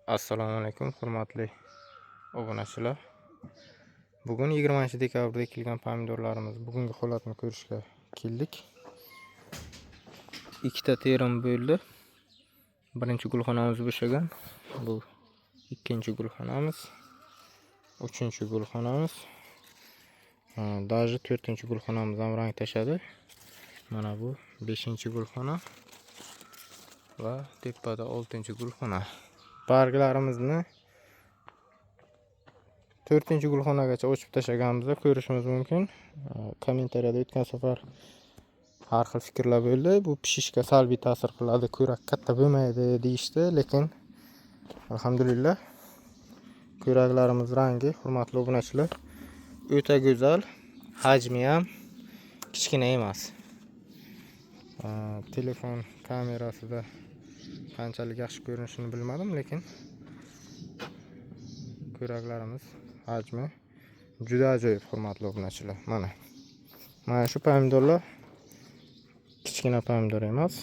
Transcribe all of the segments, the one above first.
Assalomu alaykum hurmatli obunachilar. Bugun 20-dekabrda ekilgan pomidorlarimiz bugungi holatini ko'rishga keldik. Ikkita terim bo'ldi. Birinchi gulxonamiz bo'shagan. Bu ikkinchi gulxonamiz. Uchinchi gulxonamiz. Даже 4-gulxonamiz ham rang tashadi. Mana bu 5-gulxona va tepada 6-gulxona. Barglarimizni 4-gulxonagacha ochib tashlaganimizda ko'rishimiz mumkin. Kommentariyada o'tgan safar har xil fikrlar bo'ldi. Bu pishishga salbiy ta'sir qiladi, ko'rak katta bo'lmaydi deyishdi, lekin alhamdulillah ko'raklarimiz rangi, hurmatli obunachilar, o'ta go'zal, hajmi ham kichkina emas. Telefon kamerasida qanchalik yaxshi ko'rinishini bilmadim, lekin ko'raklarimiz hajmi juda ajoyib, hurmatli obunachilar. Mana shu pomidorlar kichkina pomidor emas,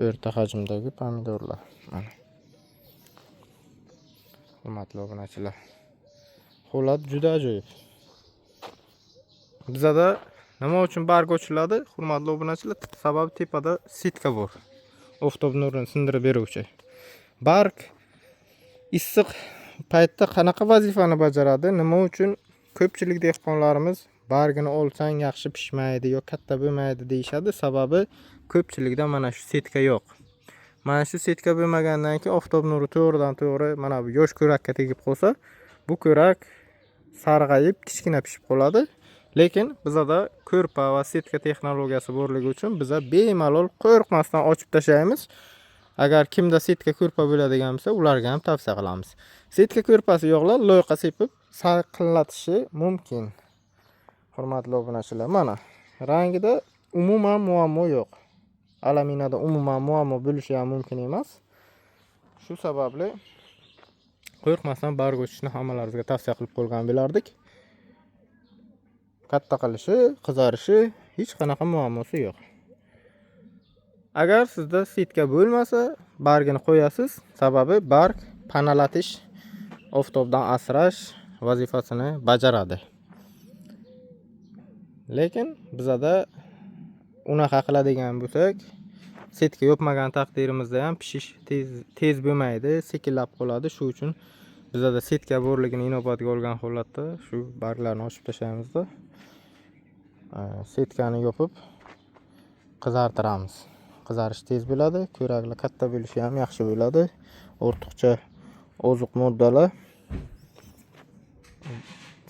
o'rta hajmdagi pomidorlar. Mana hurmatli obunachilar, holat juda ajoyib. Bizada nima uchun barg ochiladi, hurmatli obunachilar? Sababi tepada sitka bor. Oftob nurini sindirib beruvchi. Barg issiq paytda qanaqa vazifani bajaradi? Nima uchun ko'pchilik dehqonlarimiz bargini olsang yaxshi pishmaydi yo katta bo'lmaydi deyishadi? Sababi ko'pchilikda mana shu sitka yo'q. Mana shu sitka bo'lmagandan keyin oftob nuri to'g'ridan to'g'ri mana bu yosh ko'rakka tegib qolsa, bu ko'rak sarg'ayib kichkina pishib qoladi. Lekin bizada ko'rpa va sitka texnologiyasi borligi uchun biza bemalol qo'rqmasdan ochib tashlaymiz. Agar kimda sitka ko'rpa bo'ladigan bo'lsa, ularga ham tavsiya qilamiz. Sitka ko'rpasi yo'qlar loyqa sepib salqinlatishi mumkin. Hurmatli obunachilar, mana rangida umuman muammo yo'q. Alaminada umuman muammo bo'lishi ham mumkin emas. Shu sababli qo'rqmasdan barg ochishni hammalaringizga tavsiya qilib qo'ygan bo'lardik. Katta qilishi, qizarishi hech qanaqa muammosi yo'q. Agar sizda sitka bo'lmasa, bargini qo'yasiz. Sababi barg panalatish, oftobdan asrash vazifasini bajaradi. Lekin bizada unaqa qiladigan bo'lsak, sitka yopmagan taqdirimizda ham pishish tez bo'lmaydi, sekinlab qoladi. Shu uchun bizada sitka borligini inobatga olgan holatda shu barglarni ochib tashlaymizda sitkani yopib qizartiramiz. Qizarish tez bo'ladi, ko'raklar katta bo'lishi ham yaxshi bo'ladi. Ortiqcha oziq moddalar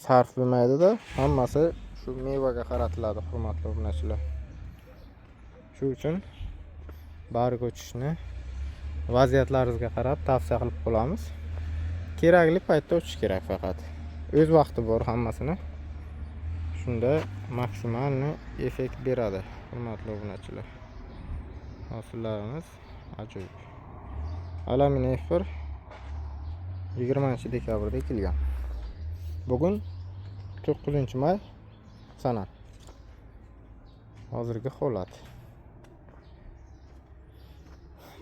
sarf bo'lmaydi-da, hammasi shu mevaga qaratiladi, hurmatli obunachilar. Shu uchun barg ochishni vaziyatlaringizga qarab tavsiya qilib qolamiz. Kerakli paytda ochish kerak faqat. O'z vaqti bor hammasini. Shunda maksimal effekt beradi, hurmatli obunachilar. Hosillarimiz ajoyib. Alamin F1 20-dekabrda ekilgan. Bugun 9-may sana. Hozirgi holat.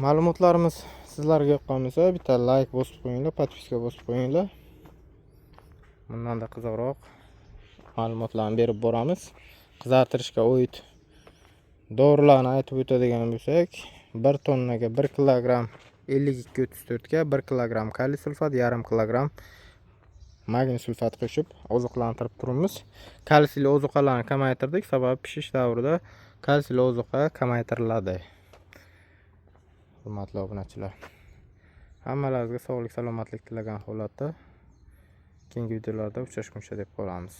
Ma'lumotlarimiz sizlarga yoqqan bo'lsa, bitta like bosib qo'yinglar, podpiska bosib qo'yinglar. Bundan-da qiziqroq ma'lumotlarni berib boramiz. Qizartirishga oid dorilarni aytib o'tadigan bo'lsak, 1 tonnaga 1 kilogramm 52-34 ga 1 kilogramm kaliy sulfat, yarim kilogramm magniy sulfat qo'shib oziqlantirib turibmiz. Kalsiyli ozuqalarni kamaytirdik, sababi pishish davrida kalsiyli ozuqa kamaytiriladi. Hurmatli obunachilar, hammalaringizga sog'lik, salomatlik tilagan holatda keyingi videolarda uchrashguncha deb qolamiz.